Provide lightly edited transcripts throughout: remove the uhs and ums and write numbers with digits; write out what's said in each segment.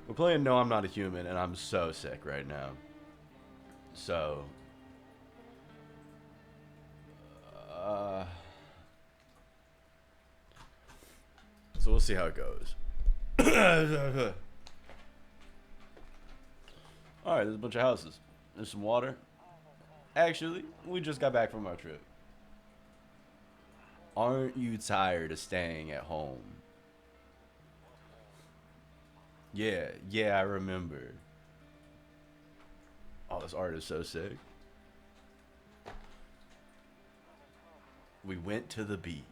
We're playing No, I'm Not a Human, and I'm so sick right now. So, uh, so we'll see how it goes. All right, there's a bunch of houses. There's some water. Actually, we just got back from our trip. Aren't you tired of staying at home? Yeah, yeah, I remember. Oh, this art is so sick. We went to the beach.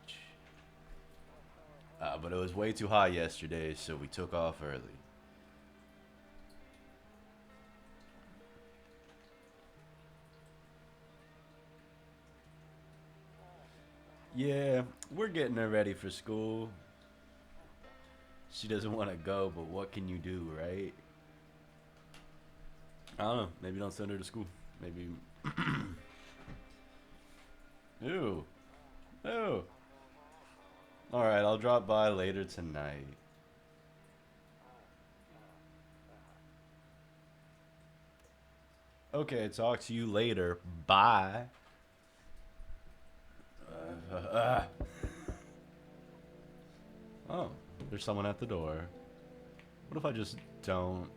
But it was way too hot yesterday, so we took off early. Yeah, we're getting her ready for school. She doesn't want to go, but what can you do, right? I don't know. Maybe don't send her to school. Maybe. Ew. Ew. Alright, I'll drop by later tonight. Okay, talk to you later. Bye. Uh, uh. Oh, there's someone at the door. What if I just don't?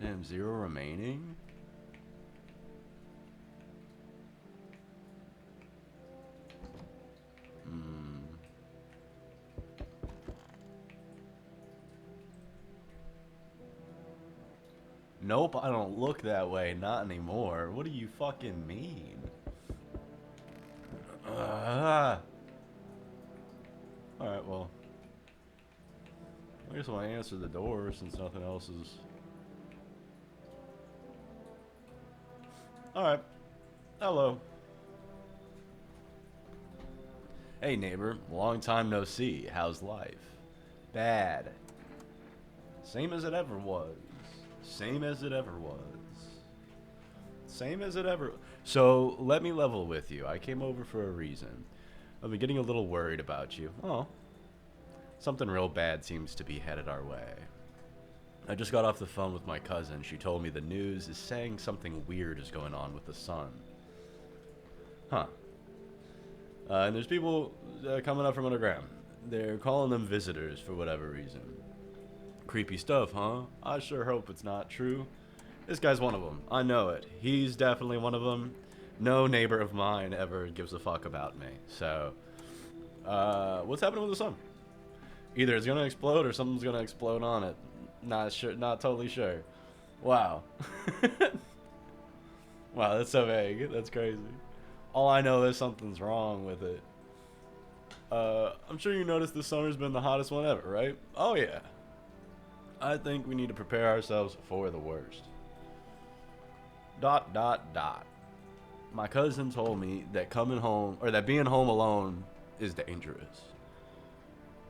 Damn, 0 remaining? Hmm. Nope, I don't look that way. Not anymore. What do you fucking mean? Alright, well. I guess I'll answer the door since nothing else is. Alright. Hello. Hey, neighbor. Long time no see. How's life? Bad. Same as it ever was. Same as it ever was. Same as it ever. So, let me level with you. I came over for a reason. I've been getting a little worried about you. Oh. Something real bad seems to be headed our way. I just got off the phone with my cousin. She told me the news is saying something weird is going on with the sun. Huh. And there's people coming up from underground. They're calling them visitors for whatever reason. Creepy stuff, huh? I sure hope it's not true. This guy's one of them. I know it. He's definitely one of them. No neighbor of mine ever gives a fuck about me. So, what's happening with the sun? Either it's gonna explode or something's gonna explode on it. Not sure. Not totally sure. Wow. Wow, that's so vague. That's crazy. All I know is something's wrong with it. I'm sure you noticed this summer's been the hottest one ever, right? Oh yeah. I think we need to prepare ourselves for the worst. Dot dot dot. My cousin told me that coming home or that being home alone is dangerous.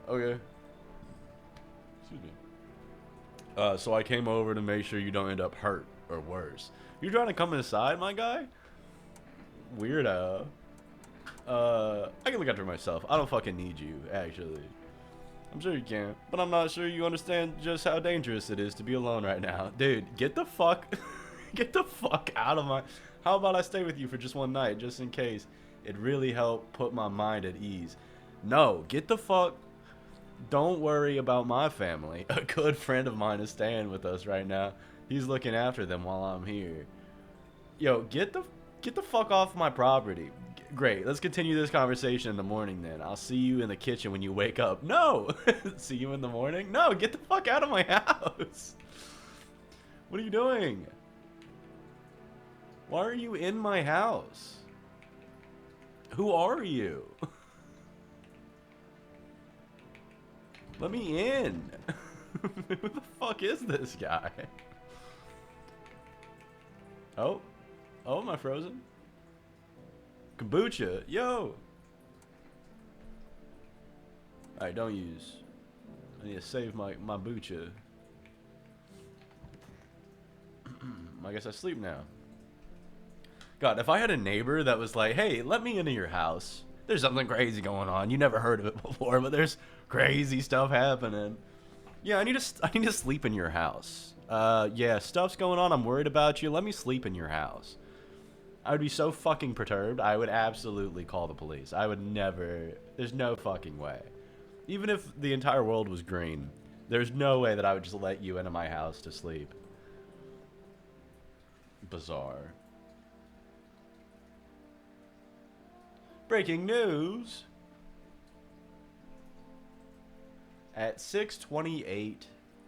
Okay. Excuse me. So I came over to make sure you don't end up hurt or worse. You trying to come inside, my guy? Weirdo. I can look after myself. I don't fucking need you, actually. I'm sure you can, but I'm not sure you understand just how dangerous it is to be alone right now. Dude, get the fuck, get the fuck out of my... How about I stay with you for just one night, just in case? It really helped put my mind at ease. No, get the fuck... Don't worry about my family. A good friend of mine is staying with us right now. He's looking after them while I'm here. Yo, get the fuck off my property. Great. Let's continue this conversation in the morning then. I'll see you in the kitchen when you wake up. No. See you in the morning? No, get the fuck out of my house. What are you doing? Why are you in my house? Who are you? Let me in. Who the fuck is this guy? Oh. Oh, am I frozen? Kombucha. Yo. Alright, don't use. I need to save my bucha. I guess I sleep now. God, if I had a neighbor that was like, hey, let me into your house. There's something crazy going on. You never heard of it before, but there's crazy stuff happening. Yeah, I need to sleep in your house. Yeah, stuff's going on. I'm worried about you. Let me sleep in your house. I would be so fucking perturbed. I would absolutely call the police. I would never. There's no fucking way. Even if the entire world was green, there's no way that I would just let you into my house to sleep. Bizarre. Breaking news. At 6:28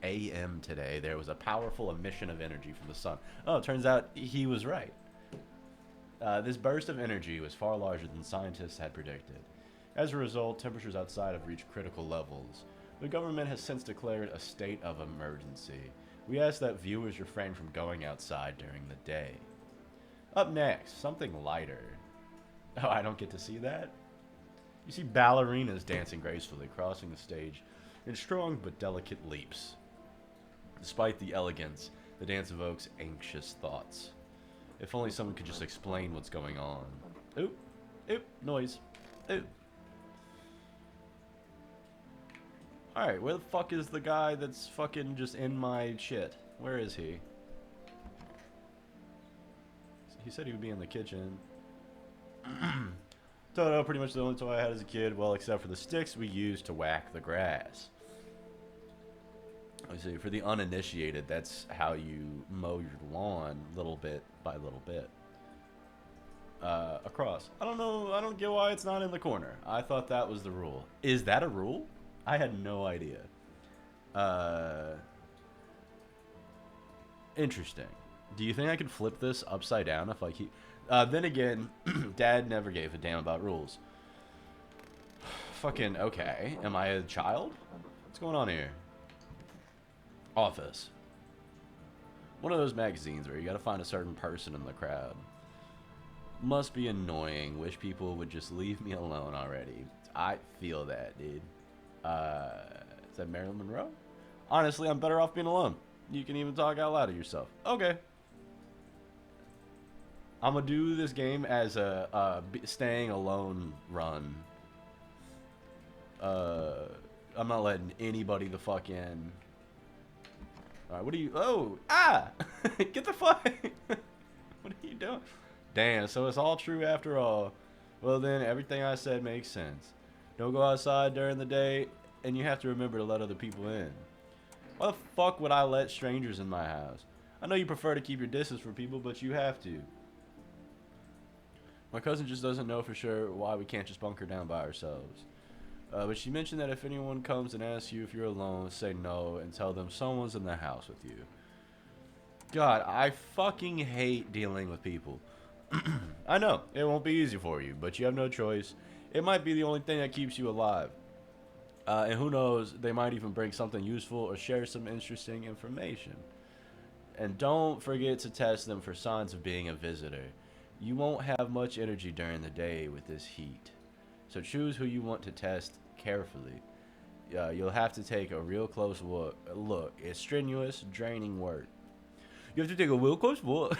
a.m. today, there was a powerful emission of energy from the sun. Oh, it turns out he was right. This burst of energy was far larger than scientists had predicted. As a result, temperatures outside have reached critical levels. The government has since declared a state of emergency. We ask that viewers refrain from going outside during the day. Up next, something lighter. Oh, I don't get to see that? You see ballerinas dancing gracefully, crossing the stage in strong but delicate leaps. Despite the elegance, the dance evokes anxious thoughts. If only someone could just explain what's going on. Oop, oop, noise, oop. Alright, where the fuck is the guy that's fucking just in my shit? Where is he? He said he would be in the kitchen. Toto, pretty much the only toy I had as a kid, well, except for the sticks we used to whack the grass. I see, for the uninitiated, that's how you mow your lawn little bit by little bit. Across. I don't know, I don't get why it's not in the corner. I thought that was the rule. Is that a rule? I had no idea. Interesting. Do you think I could flip this upside down if I keep... then again, Dad never gave a damn about rules. Fucking, okay. Am I a child? What's going on here? Office. One of those magazines where you gotta find a certain person in the crowd. Must be annoying. Wish people would just leave me alone already. I feel that, dude. Is that Marilyn Monroe? Honestly, I'm better off being alone. You can even talk out loud to yourself. Okay. I'm gonna do this game as a staying alone run. I'm not letting anybody the fuck in. Alright, what are you... Oh! Ah! Get the fuck... What are you doing? Damn, so it's all true after all. Well then, everything I said makes sense. Don't go outside during the day, and you have to remember to let other people in. Why the fuck would I let strangers in my house? I know you prefer to keep your distance from people, but you have to. My cousin just doesn't know for sure why we can't just bunker down by ourselves. But she mentioned that if anyone comes and asks you if you're alone, say no and tell them someone's in the house with you. God, I fucking hate dealing with people. I know, it won't be easy for you, but you have no choice. It might be the only thing that keeps you alive. And who knows, they might even bring something useful or share some interesting information. And don't forget to test them for signs of being a visitor. You won't have much energy during the day with this heat. So choose who you want to test carefully. You'll have to take a real close look. It's strenuous, draining work. You have to take a real close look.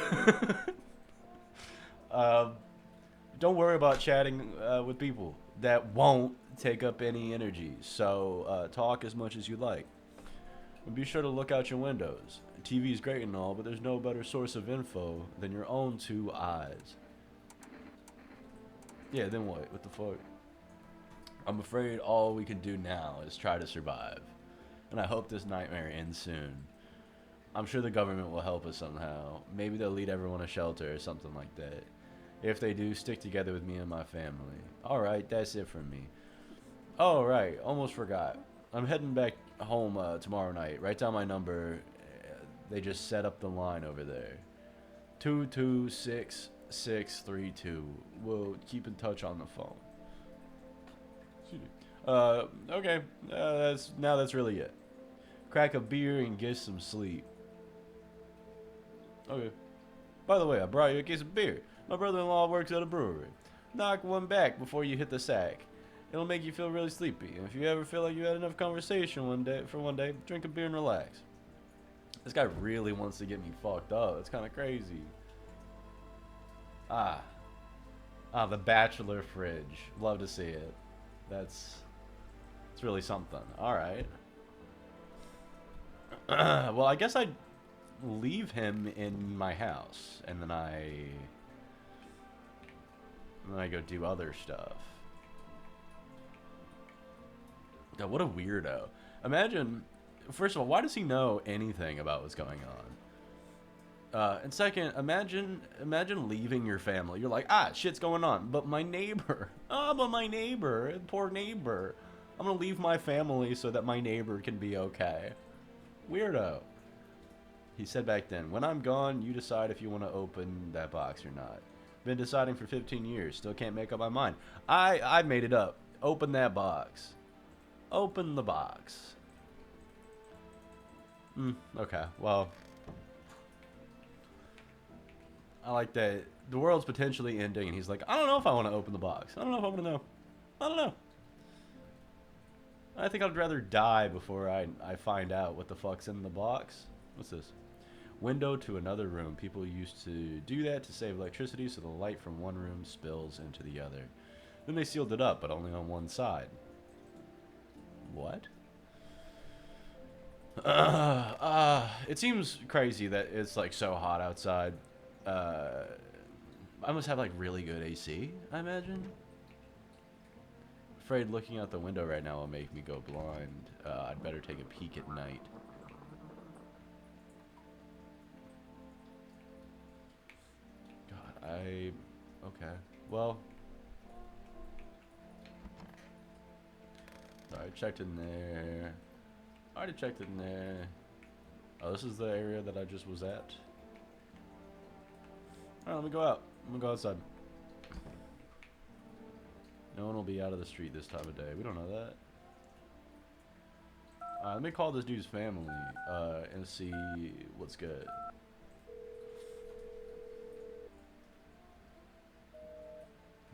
Don't worry about chatting with people. That won't take up any energy. So talk as much as you like. And be sure to look out your windows. TV is great and all, but there's no better source of info than your own two eyes. Yeah, then what? What the fuck? I'm afraid all we can do now is try to survive. And I hope this nightmare ends soon. I'm sure the government will help us somehow. Maybe they'll lead everyone a shelter or something like that. If they do, stick together with me and my family. Alright, that's it from me. Oh, right. Almost forgot. I'm heading back home tomorrow night. Write down my number. They just set up the line over there. 226632. We'll keep in touch on the phone. Okay. That's really it. Crack a beer and get some sleep. Okay. By the way, I brought you a case of beer. My brother-in-law works at a brewery. Knock one back before you hit the sack. It'll make you feel really sleepy. And if you ever feel like you had enough conversation one day, drink a beer and relax. This guy really wants to get me fucked up. It's kind of crazy. Ah, the Bachelor fridge. Love to see it. It's really something. All right. Well, I guess I'd leave him in my house, and then I go do other stuff. God, what a weirdo. Imagine, first of all, why does he know anything about what's going on? And second, imagine leaving your family. You're like, shit's going on. But my neighbor. But my neighbor. Poor neighbor. I'm going to leave my family so that my neighbor can be okay. Weirdo. He said back then, when I'm gone, you decide if you want to open that box or not. Been deciding for 15 years. Still can't make up my mind. I made it up. Open that box. Open the box. Okay, well, I like that the world's potentially ending, and he's like, I don't know if I want to open the box. I don't know if I want to know. I don't know. I think I'd rather die before I find out what the fuck's in the box. What's this? Window to another room. People used to do that to save electricity, so the light from one room spills into the other. Then they sealed it up, but only on one side. What? It seems crazy that it's like so hot outside. I must have like really good AC, I imagine. Afraid looking out the window right now will make me go blind. I'd better take a peek at night. God, okay. Well, I checked in there. I already checked in there. Oh, this is the area that I just was at. Alright, let me go out. I'm gonna go outside. No one will be out of the street this time of day. We don't know that. Let me call this dude's family and see what's good.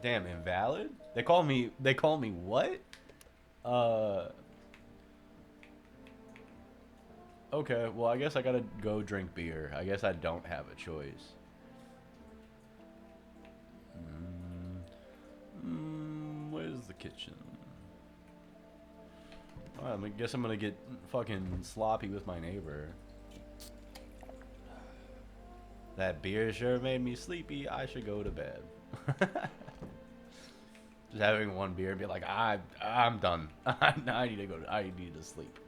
Damn, invalid? They call me what? Okay, well, I guess I gotta go drink beer. I guess I don't have a choice. Where's the kitchen? Alright, I guess I'm gonna get fucking sloppy with my neighbor. That beer sure made me sleepy. I should go to bed. Just having one beer and be like, I'm done. I need to go. I need to sleep.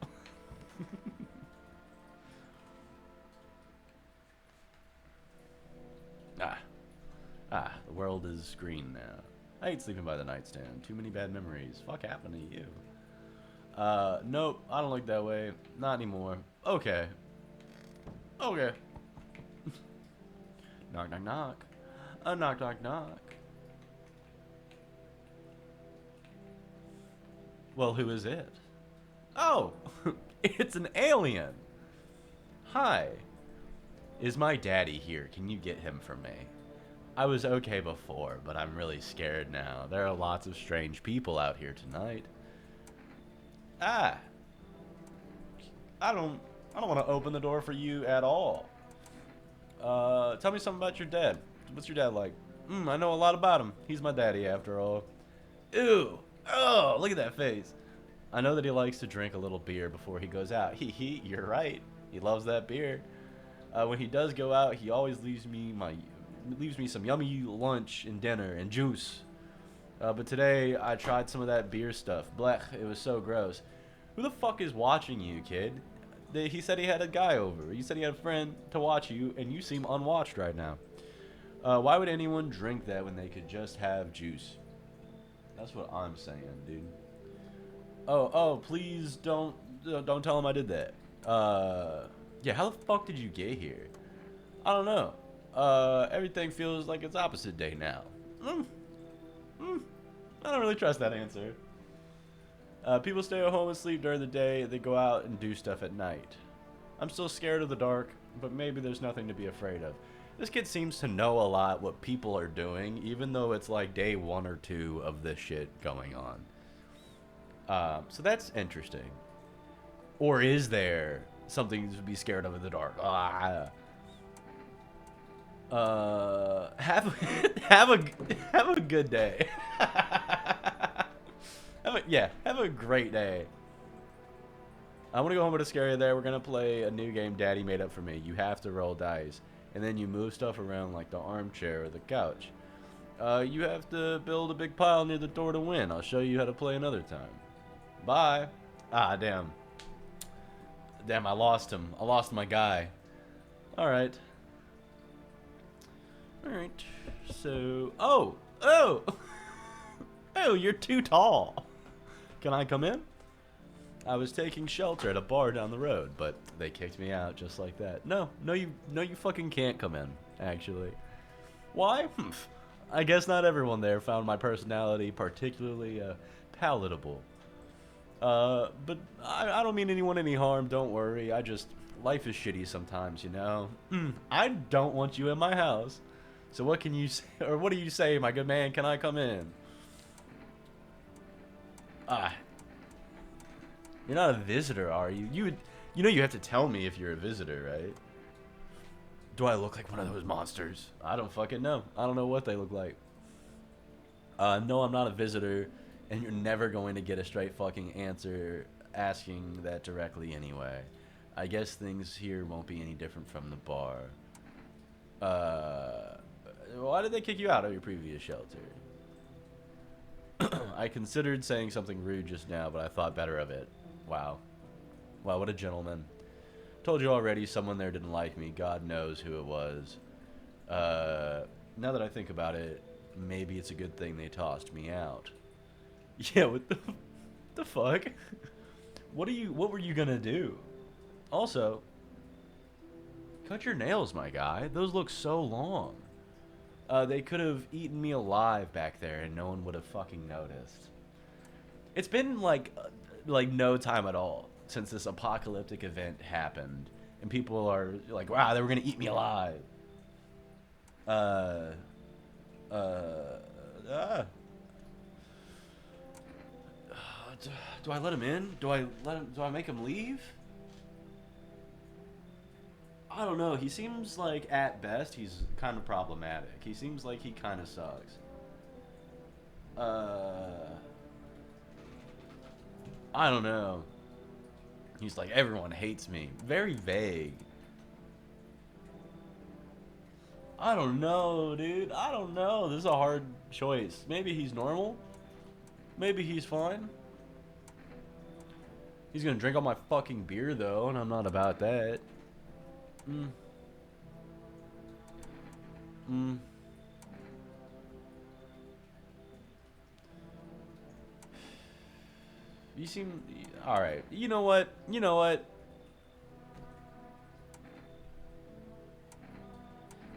The world is green now. I hate sleeping by the nightstand. Too many bad memories. Fuck happened to you? Nope. I don't look that way. Not anymore. Okay. Okay. Knock, knock, knock. Knock, knock, knock. Well, who is it? Oh, it's an alien. Hi. Is my daddy here? Can you get him for me? I was okay before, but I'm really scared now. There are lots of strange people out here tonight. I don't want to open the door for you at all. Tell me something about your dad. What's your dad like? I know a lot about him. He's my daddy after all. Ew. Oh, look at that face. I know that he likes to drink a little beer before he goes out. You're right. He loves that beer. When he does go out, he always leaves me some yummy lunch and dinner and juice. But today I tried some of that beer stuff. Blech, it was so gross. Who the fuck is watching you, kid? He said he had a guy over. He said he had a friend to watch you, and you seem unwatched right now. Why would anyone drink that when they could just have juice? That's what I'm saying, dude. Oh, please don't tell him I did that. Yeah, how the fuck did you get here? I don't know. Everything feels like it's opposite day now. I don't really trust that answer. People stay at home and sleep during the day. They go out and do stuff at night. I'm still scared of the dark, but maybe there's nothing to be afraid of. This kid seems to know a lot what people are doing, even though it's like day 1 or 2 of this shit going on. So that's interesting. Or is there something to be scared of in the dark? Have have a have a good day. Have a great day. I'm gonna go home with a scary there. We're gonna play a new game Daddy made up for me. You have to roll dice, and then you move stuff around like the armchair or the couch. You have to build a big pile near the door to win. I'll show you how to play another time. Bye. Ah, damn. Damn, I lost him. I lost my guy. Alright. Alright. So... Oh! Oh! Oh, you're too tall. Can I come in? I was taking shelter at a bar down the road, but they kicked me out just like that. No, you fucking can't come in, actually. Why? I guess not everyone there found my personality particularly palatable. But I don't mean anyone any harm, don't worry. Life is shitty sometimes, you know? I don't want you in my house. So what can you say, or what do you say, my good man? Can I come in? You're not a visitor, are you? You know you have to tell me if you're a visitor, right? Do I look like one of those monsters? I don't fucking know. I don't know what they look like. No, I'm not a visitor, and you're never going to get a straight fucking answer asking that directly anyway. I guess things here won't be any different from the bar. Why did they kick you out of your previous shelter? I considered saying something rude just now, but I thought better of it. Wow. Wow, what a gentleman. Told you already, someone there didn't like me. God knows who it was. Now that I think about it, maybe it's a good thing they tossed me out. Yeah, what the fuck? What were you gonna do? Also, cut your nails, my guy. Those look so long. They could have eaten me alive back there and no one would have fucking noticed. It's been like no time at all since this apocalyptic event happened. And people are like, wow, they were gonna eat me alive. Do I let him in? Do I make him leave? I don't know. He seems like, at best, he's kind of problematic. He seems like he kind of sucks. I don't know. He's like, everyone hates me. Very vague. I don't know, dude. I don't know. This is a hard choice. Maybe he's normal. Maybe he's fine. He's gonna drink all my fucking beer, though, and I'm not about that. You seem... Alright. You know what?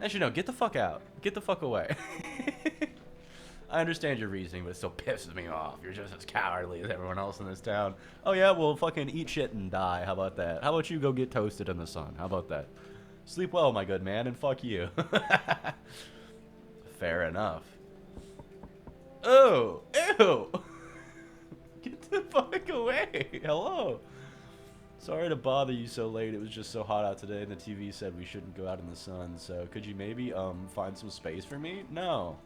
Actually, no. Get the fuck out. Get the fuck away. I understand your reasoning, but it still pisses me off. You're just as cowardly as everyone else in this town. Oh yeah, well fucking eat shit and die. How about that? How about you go get toasted in the sun? How about that? Sleep well, my good man, and fuck you. Fair enough. Oh, ew. Get the fuck away. Hello. Sorry to bother you so late. It was just so hot out today, and the TV said we shouldn't go out in the sun. So could you maybe find some space for me? No.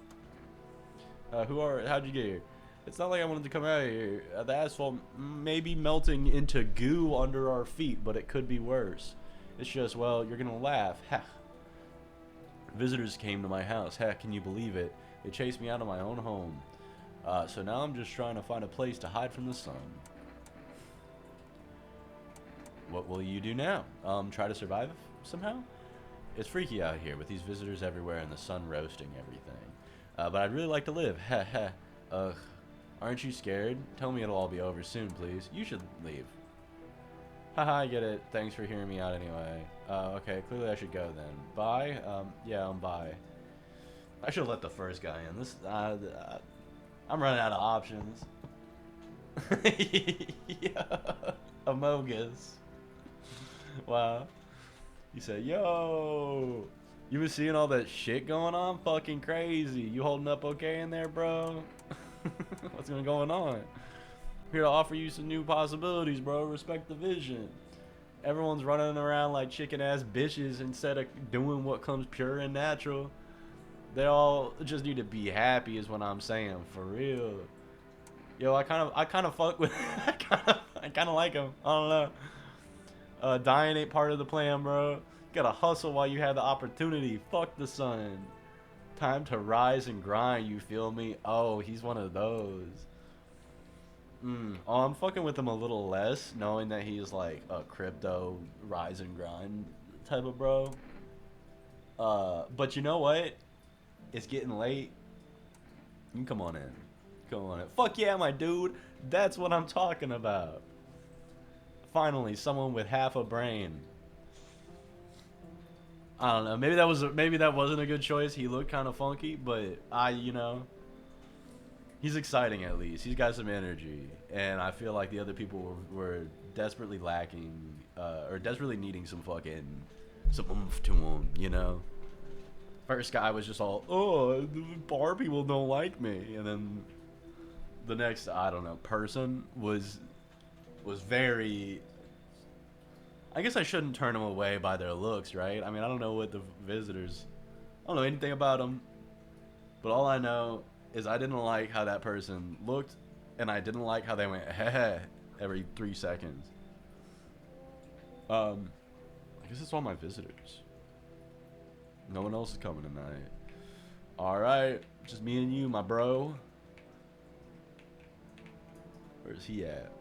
How'd you get here? It's not like I wanted to come out of here. The asphalt may be melting into goo under our feet, but it could be worse. It's just, well, you're gonna laugh. Heh. Visitors came to my house. Heck, can you believe it? They chased me out of my own home. So now I'm just trying to find a place to hide from the sun. What will you do now? Try to survive somehow? It's freaky out here with these visitors everywhere and the sun roasting everything. But I'd really like to live. Heh heh. Ugh. Aren't you scared? Tell me it'll all be over soon, please. You should leave. Haha, I get it. Thanks for hearing me out anyway. Okay, clearly I should go then. Bye? Yeah, bye. I should have let the first guy in. I'm running out of options. Yeah. Amogus. Wow. You said, yo! You was seeing all that shit going on? Fucking crazy. You holding up okay in there, bro? What's going on? I'm here to offer you some new possibilities, bro. Respect the vision. Everyone's running around like chicken ass bitches instead of doing what comes pure and natural. They all just need to be happy is what I'm saying, for real. Yo, I kind of fuck with I kind of like him. I don't know. Dying ain't part of the plan, bro. You gotta hustle while you have the opportunity. Fuck the sun. Time to rise and grind, you feel me? Oh, he's one of those. Oh, I'm fucking with him a little less, knowing that he's like a crypto rise and grind type of bro. But you know what? It's getting late. You can come on in. Come on in. Fuck yeah, my dude. That's what I'm talking about. Finally, someone with half a brain. I don't know. Maybe that wasn't a good choice. He looked kind of funky, but he's exciting at least. He's got some energy, and I feel like the other people were desperately lacking, or desperately needing some oomph to him. First guy was just all, oh, the bar people don't like me, and then the next, I don't know, person was very. I guess I shouldn't turn them away by their looks, right? I mean, I don't know what the visitors. I don't know anything about them, but all I know is I didn't like how that person looked, and I didn't like how they went heh every 3 seconds. I guess it's all my visitors. No one else is coming tonight. Alright, just me and you, my bro. Where's he at?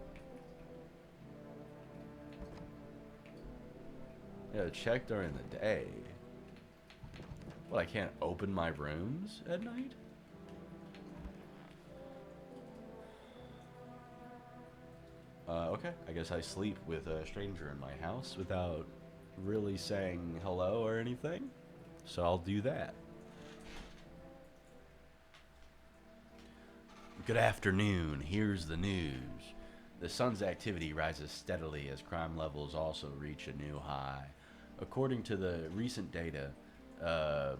I gotta check during the day. What, I can't open my rooms at night? Okay, I guess I sleep with a stranger in my house without really saying hello or anything. So I'll do that. Good afternoon, here's the news. The sun's activity rises steadily as crime levels also reach a new high. According to the recent data, the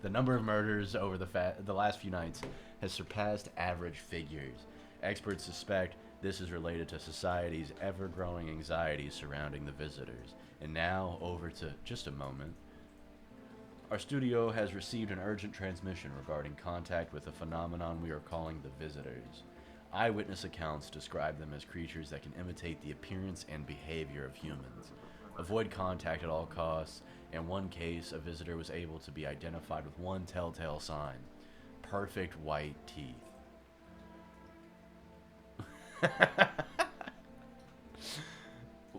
number of murders over the last few nights has surpassed average figures. Experts suspect this is related to society's ever-growing anxiety surrounding the visitors. And now, over to just a moment. Our studio has received an urgent transmission regarding contact with a phenomenon we are calling the visitors. Eyewitness accounts describe them as creatures that can imitate the appearance and behavior of humans. Avoid contact at all costs. In one case, a visitor was able to be identified with one telltale sign: perfect white teeth.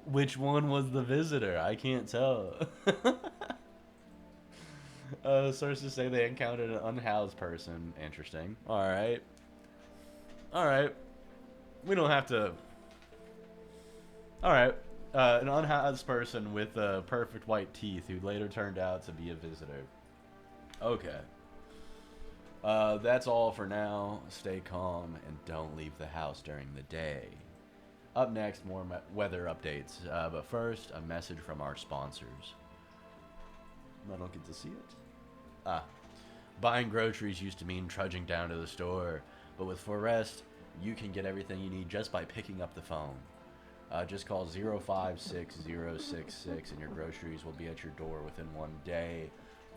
Which one was the visitor? I can't tell. Sources say they encountered an unhoused person. Interesting. Alright. Alright. We don't have to... Alright. An unhoused person with perfect white teeth who later turned out to be a visitor. Okay. That's all for now. Stay calm and don't leave the house during the day. Up next, more weather updates. But first, a message from our sponsors. I don't get to see it. Buying groceries used to mean trudging down to the store, but with Forest, you can get everything you need just by picking up the phone. Just call 056066 and your groceries will be at your door within 1 day.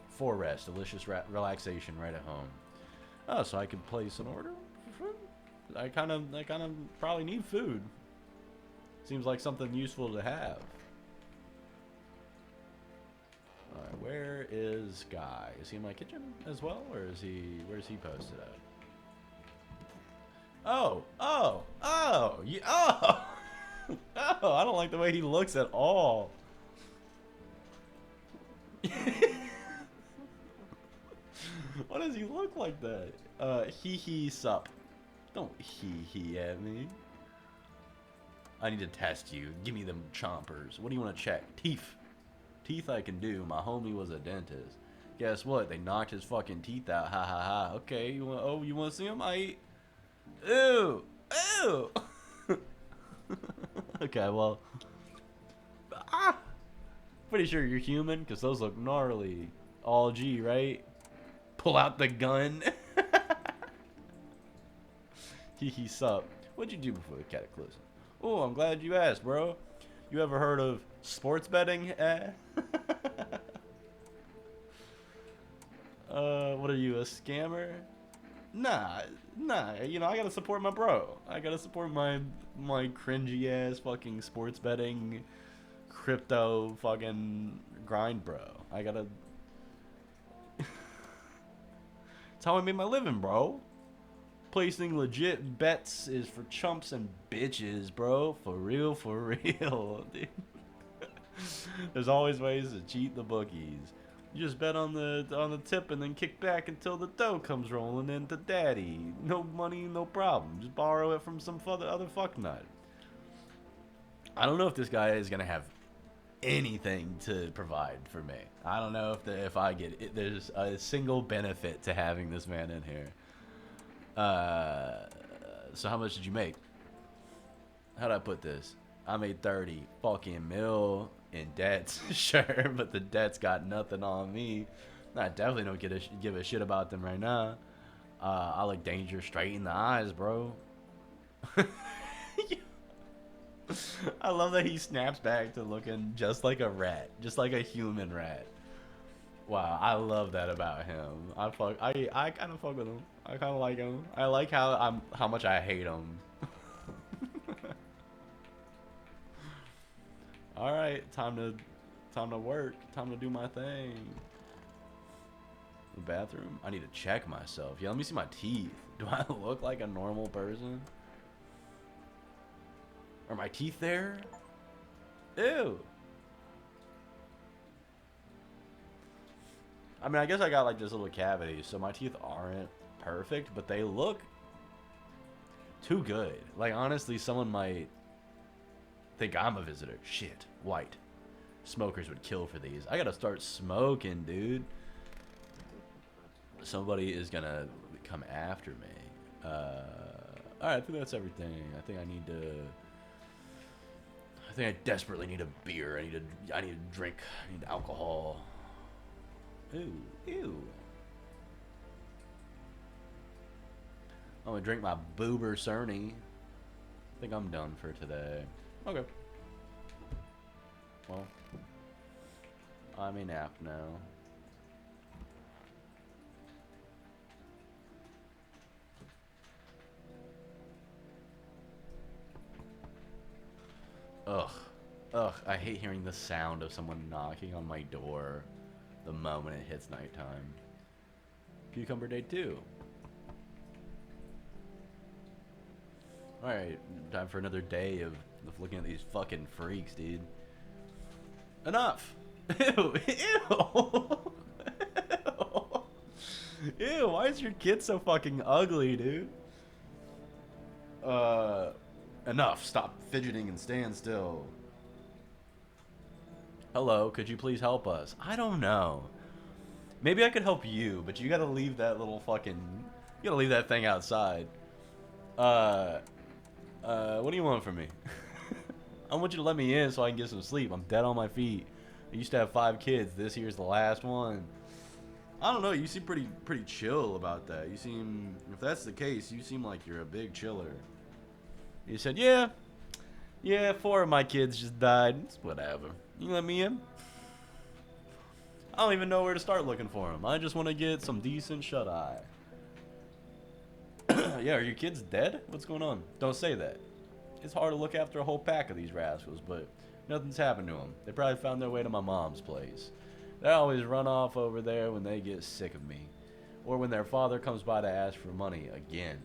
Forest, delicious relaxation right at home. Oh, so I could place an order for food? I kind of probably need food. Seems like something useful to have. Alright, where is Guy? Is he in my kitchen as well, or is he, where's he posted at? Oh, oh, oh, oh! Oh, I don't like the way he looks at all. Why does he look like that? Hee sup. Don't hee at me. I need to test you. Give me them chompers. What do you want to check? Teeth. Teeth I can do. My homie was a dentist. Guess what? They knocked his fucking teeth out. Ha ha ha. Okay, you want to see him? I eat. Ew. Ew. Okay, well. Pretty sure you're human, because those look gnarly. All G, right? Pull out the gun. Hee sup. What'd you do before the cataclysm? Oh, I'm glad you asked, bro. You ever heard of sports betting? What are you, a scammer? Nah, you know, I gotta support my bro. I gotta support my cringy ass fucking sports betting, crypto fucking grind bro. I gotta... It's how I made my living, bro. Placing legit bets is for chumps and bitches, bro. For real, dude. There's always ways to cheat the bookies. You just bet on the tip and then kick back until the dough comes rolling into daddy. No money, no problem. Just borrow it from some other fucknut. I don't know if this guy is gonna have anything to provide for me. I don't know if I get it. There's a single benefit to having this man in here. So how much did you make? How'd I put this? I made 30 fucking mil in debts. Sure, but the debts got nothing on me. I definitely don't give a shit about them right now. I look danger straight in the eyes, bro. I love that he snaps back to looking just like a rat, just like a human rat. Wow, I love that about him. I kind of fuck with him. I kind of like him. I like how much I hate him. All right, time to work. Time to do my thing. The bathroom. I need to check myself. Yeah, let me see my teeth. Do I look like a normal person? Are my teeth there? Ew. I mean, I guess I got like this little cavity, so my teeth aren't perfect, but they look too good. Like, honestly, someone might think I'm a visitor. Shit. White. Smokers would kill for these. I gotta start smoking, dude. Somebody is gonna come after me. Alright, I think that's everything. I think I desperately need a beer. I need a drink. I need alcohol. Ew. I'm gonna drink my Boober Cerny. I think I'm done for today. Okay. Well, I may nap now. Ugh, I hate hearing the sound of someone knocking on my door the moment it hits nighttime. Cucumber Day 2. Alright, time for another day of looking at these fucking freaks, dude. Enough! Ew! Ew, why is your kid so fucking ugly, dude? Enough. Stop fidgeting and stand still. Hello, could you please help us? I don't know. Maybe I could help you, but you gotta leave that little fucking... You gotta leave that thing outside. What do you want from me? I want you to let me in so I can get some sleep. I'm dead on my feet. I used to have 5 kids. This here's the last one. I don't know. You seem pretty chill about that. You seem... If that's the case, you seem like you're a big chiller. You said, yeah, 4 of my kids just died. It's whatever. You let me in? I don't even know where to start looking for them. I just want to get some decent shut-eye. Yeah, are your kids dead? What's going on? Don't say that. It's hard to look after a whole pack of these rascals, but nothing's happened to them. They probably found their way to my mom's place. They always run off over there when they get sick of me. Or when their father comes by to ask for money again.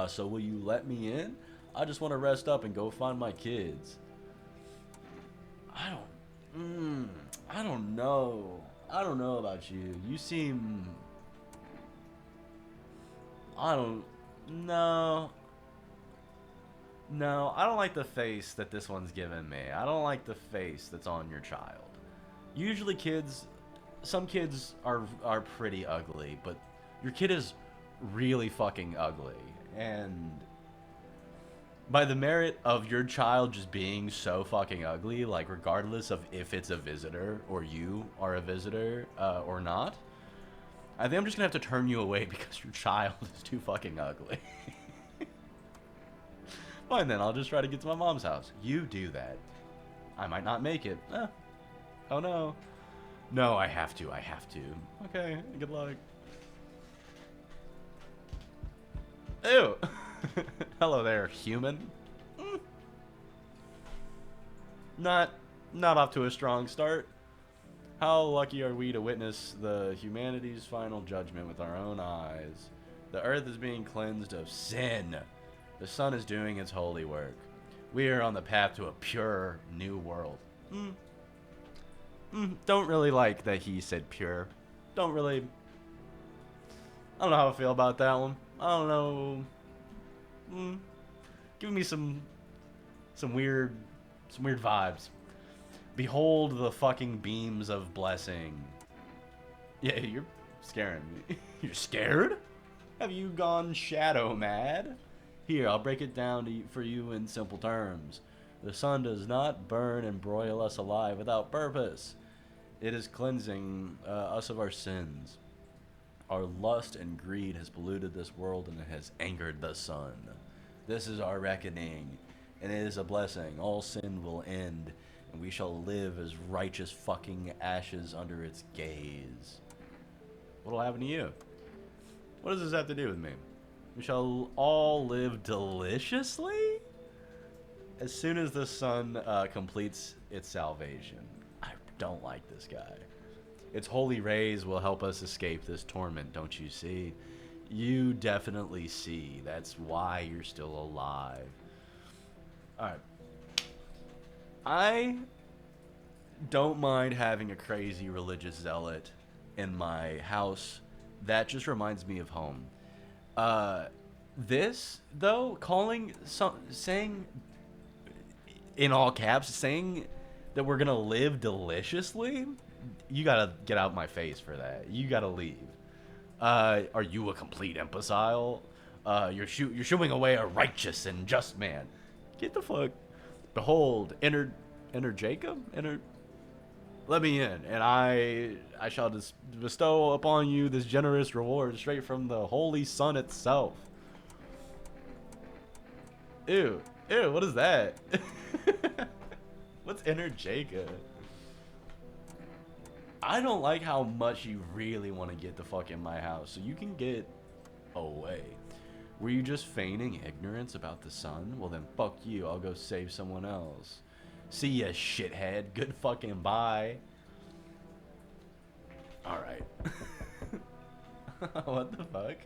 So will you let me in? I just want to rest up and go find my kids. I don't know. I don't know about you. You seem... No, I don't like the face that this one's given me. I don't like the face that's on your child. Usually some kids are pretty ugly, but your kid is really fucking ugly. And by the merit of your child just being so fucking ugly, like regardless of if it's a visitor or you are a visitor or not, I think I'm just gonna have to turn you away because your child is too fucking ugly. Fine then, I'll just try to get to my mom's house. You do that. I might not make it. Oh no. No, I have to. Okay, good luck. Ew. Hello there, human. Not off to a strong start. How lucky are we to witness the humanity's final judgment with our own eyes? The earth is being cleansed of sin. The sun is doing its holy work. We are on the path to a pure new world. Don't really like that he said pure. Don't really. I don't know how I feel about that one. I don't know. Give me some weird vibes. Behold the fucking beams of blessing. Yeah, you're scaring me. You're scared? Have you gone shadow mad? Here, I'll break it down for you in simple terms. The sun does not burn and broil us alive without purpose. It is cleansing us of our sins. Our lust and greed has polluted this world and it has angered the sun. This is our reckoning, and it is a blessing. All sin will end, and we shall live as righteous fucking ashes under its gaze. What'll happen to you? What does this have to do with me? We shall all live deliciously as soon as the sun completes its salvation. I don't like this guy. Its holy rays will help us escape this torment, don't you see? You definitely see. That's why you're still alive. Alright. I don't mind having a crazy religious zealot in my house. That just reminds me of home. This, though, saying, in all caps, saying that we're gonna live deliciously, you gotta get out my face for that. You gotta leave. Are you a complete imbecile? You're shooing away a righteous and just man. Get the fuck. Behold, enter Jacob. Let me in, and I shall bestow upon you this generous reward straight from the holy sun itself. Ew, what is that? What's enter Jacob? I don't like how much you really want to get the fuck in my house, so you can get away. Were you just feigning ignorance about the sun? Well then fuck you, I'll go save someone else. See ya, shithead. Good fucking bye. Alright. What the fuck?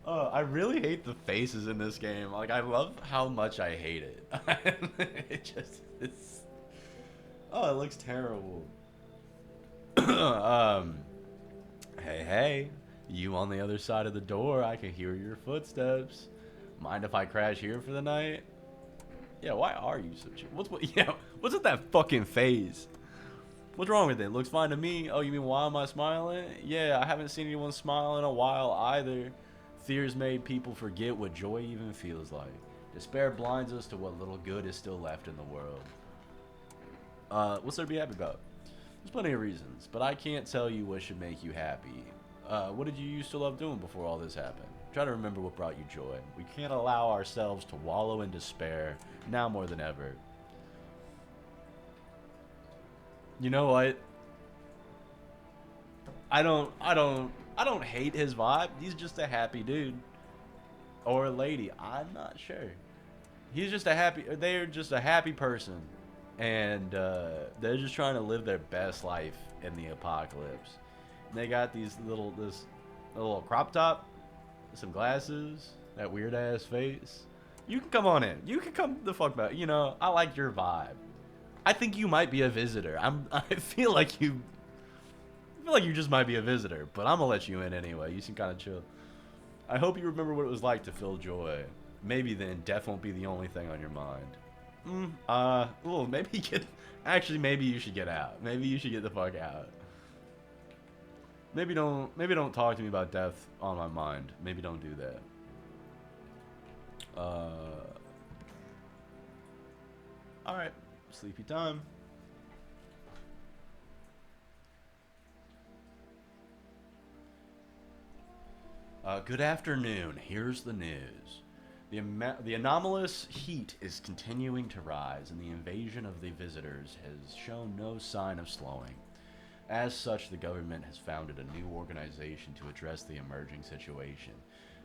I really hate the faces in this game. Like, I love how much I hate it. Oh, it looks terrible. Hey. You on the other side of the door. I can hear your footsteps. Mind if I crash here for the night? Yeah, why are you so cheap? What's with that fucking face? What's wrong with it? Looks fine to me. Oh, you mean why am I smiling? Yeah, I haven't seen anyone smile in a while either. Fears made people forget what joy even feels like. Despair blinds us to what little good is still left in the world. What's there to be happy about? There's plenty of reasons, but I can't tell you what should make you happy. What did you used to love doing before all this happened? Try to remember what brought you joy. We can't allow ourselves to wallow in despair, now more than ever. You know what? I don't hate his vibe. He's just a happy dude. Or a lady. I'm not sure. They're just a happy person. And they're just trying to live their best life in the apocalypse. And they got this little crop top, some glasses, that weird ass face. You can come on in. You can come the fuck back. You know, I like your vibe. I think you might be a visitor. I feel like you just might be a visitor, but I'm gonna let you in anyway. You seem kind of chill. I hope you remember what it was like to feel joy. Maybe then death won't be the only thing on your mind. Maybe you should get out. Maybe you should get the fuck out. Maybe don't talk to me about death on my mind. Maybe don't do that. Alright. Sleepy time. Good afternoon. Here's the news. The anomalous heat is continuing to rise, and the invasion of the visitors has shown no sign of slowing. As such, the government has founded a new organization to address the emerging situation.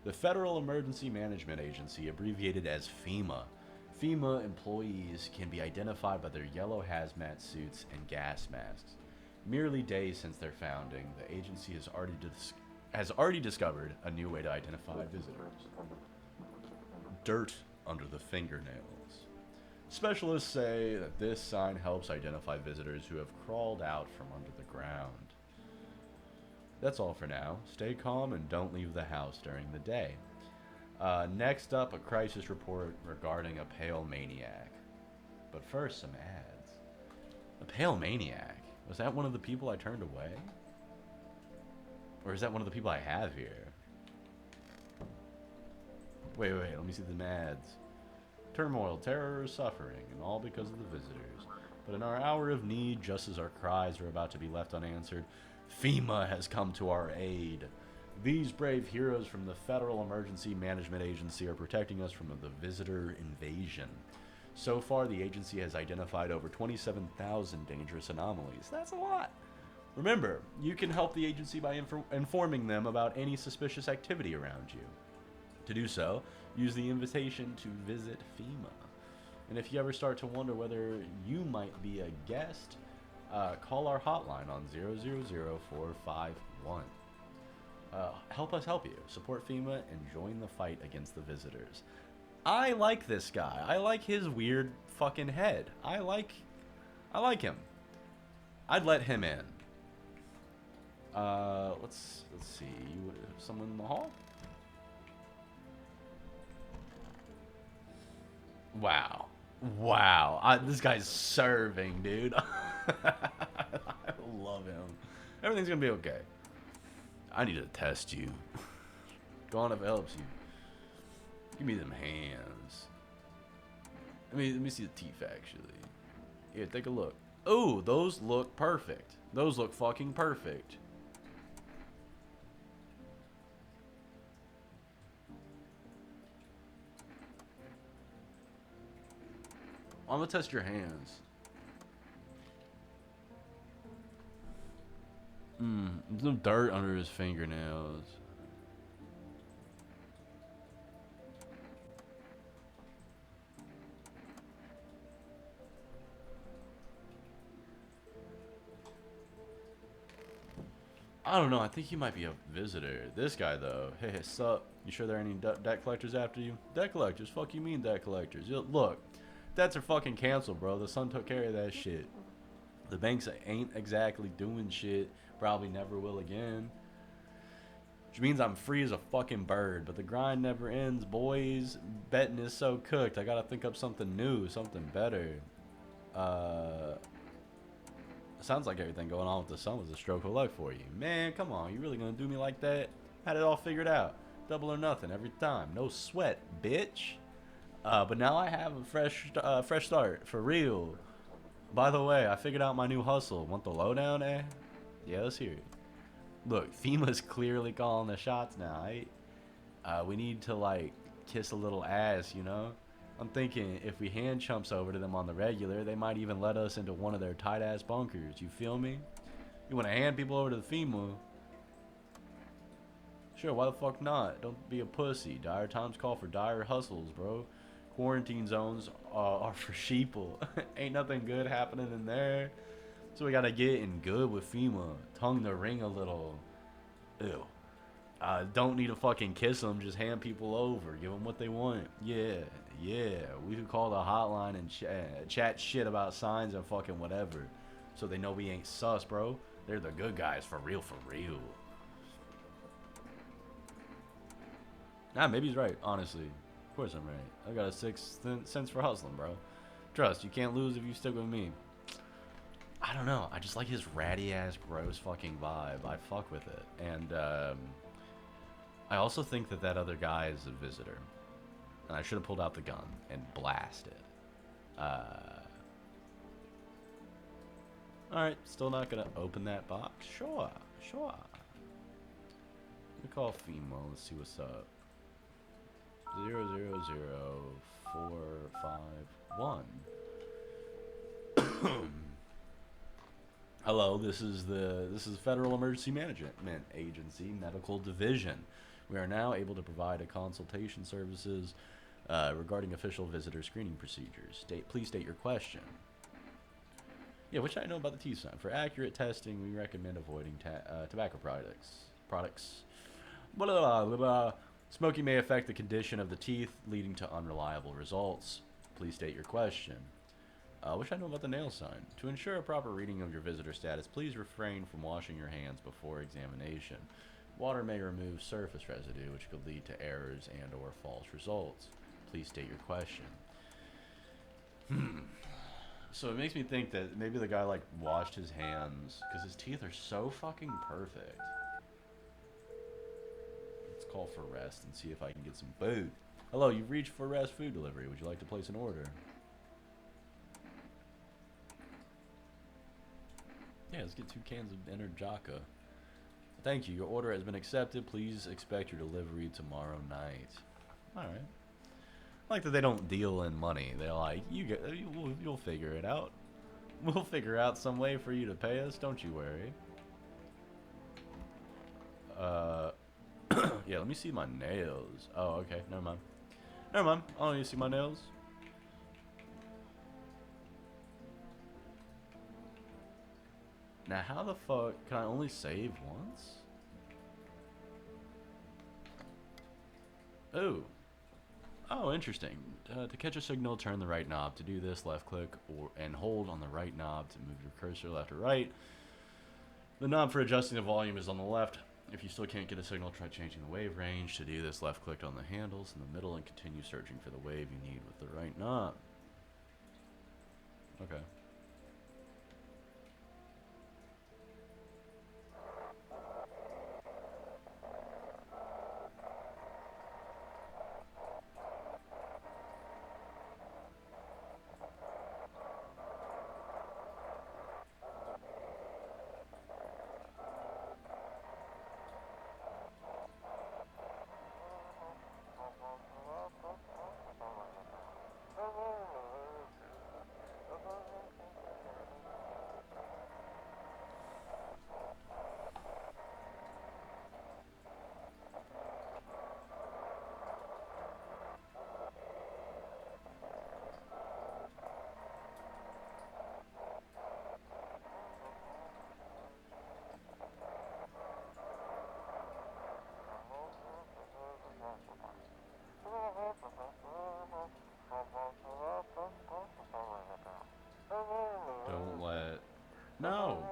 The Federal Emergency Management Agency, abbreviated as FEMA. FEMA employees can be identified by their yellow hazmat suits and gas masks. Merely days since their founding, the agency has already discovered a new way to identify visitors. Dirt under the fingernails. Specialists say that this sign helps identify visitors who have crawled out from under the ground. That's all for now. Stay calm and don't leave the house during the day. Next up, a crisis report regarding a pale maniac. But first, some ads. A pale maniac? Was that one of the people I turned away? Or is that one of the people I have here? Wait, let me see the ads. Turmoil, terror, suffering, and all because of the visitors. But in our hour of need, just as our cries are about to be left unanswered, FEMA has come to our aid. These brave heroes from the Federal Emergency Management Agency are protecting us from the visitor invasion. So far, the agency has identified over 27,000 dangerous anomalies. That's a lot. Remember, you can help the agency by informing them about any suspicious activity around you. To do so, use the invitation to visit FEMA. And if you ever start to wonder whether you might be a guest, call our hotline on 000-451. Help us help you. Support FEMA and join the fight against the visitors. I like this guy. I like his weird fucking head. I like him. I'd let him in. Let's see. Someone in the hall? Wow. This guy's serving, dude. I love him. Everything's gonna be okay. I need to test you. Go on if it helps you. Give me them hands. Let me see the teeth, actually. Here, take a look. Oh, those look perfect. Those look fucking perfect. I'm gonna test your hands. There's some dirt under his fingernails. I don't know. I think he might be a visitor. This guy, though. Hey, sup? You sure there are any debt collectors after you? Debt collectors? Fuck you mean debt collectors? Look, debts are fucking canceled, bro. The sun took care of that shit. The banks ain't exactly doing shit. Probably never will again. Which means I'm free as a fucking bird. But the grind never ends, boys. Betting is so cooked. I gotta think up something new, something better. Sounds like everything going on with the sun was a stroke of luck for you. Man, come on. You really gonna do me like that? Had it all figured out. Double or nothing every time. No sweat, bitch. But now I have a fresh start. For real. By the way, I figured out my new hustle. Want the lowdown, eh? Yeah, let's hear it. Look, FEMA's clearly calling the shots now, right? We need to, like, kiss a little ass, you know? I'm thinking if we hand chumps over to them on the regular, they might even let us into one of their tight-ass bunkers. You feel me? You want to hand people over to the FEMA? Sure, why the fuck not? Don't be a pussy. Dire times call for dire hustles, bro. Quarantine zones are for sheeple. Ain't nothing good happening in there. So we gotta get in good with FEMA. Tongue the ring a little. Ew. Don't need to fucking kiss them. Just hand people over. Give them what they want. Yeah. We could call the hotline and chat shit about signs and fucking whatever. So they know we ain't sus, bro. They're the good guys for real, for real. Nah, maybe he's right, honestly. Of course I'm right. I got a sixth sense for hustling, bro. Trust, you can't lose if you stick with me. I don't know. I just like his ratty ass gross fucking vibe. I fuck with it. And I also think that other guy is a visitor. And I should have pulled out the gun and blasted. Alright, still not gonna open that box? Sure. Let me call FEMA. Let's see what's up. 0000451. Hello, this is Federal Emergency Management Agency Medical Division. We are now able to provide a consultation services regarding official visitor screening procedures. Please state your question. Yeah, what should I know about the T sign? For accurate testing, we recommend avoiding tobacco products. Blah, blah, blah, blah. Smoking may affect the condition of the teeth, leading to unreliable results. Please state your question. What should I know about the nail sign? To ensure a proper reading of your visitor status, please refrain from washing your hands before examination. Water may remove surface residue, which could lead to errors and or false results. Please state your question. So it makes me think that maybe the guy like washed his hands because his teeth are so fucking perfect. Let's call for rest and see if I can get some food. Hello, you've reached for rest food delivery. Would you like to place an order? Yeah, let's get 2 cans of Energica. Thank you. Your order has been accepted. Please expect your delivery tomorrow night. All right. I like that they don't deal in money. They're like, you'll figure it out. We'll figure out some way for you to pay us. Don't you worry. Yeah, let me see my nails. Oh, okay. Never mind. Never mind. I don't need to see my nails. Now, how the fuck can I only save once? Oh. Oh, interesting. To catch a signal, turn the right knob. To do this, left click and hold on the right knob to move your cursor left or right. The knob for adjusting the volume is on the left. If you still can't get a signal, try changing the wave range. To do this, left click on the handles in the middle and continue searching for the wave you need with the right knob. Okay. Don't let... No!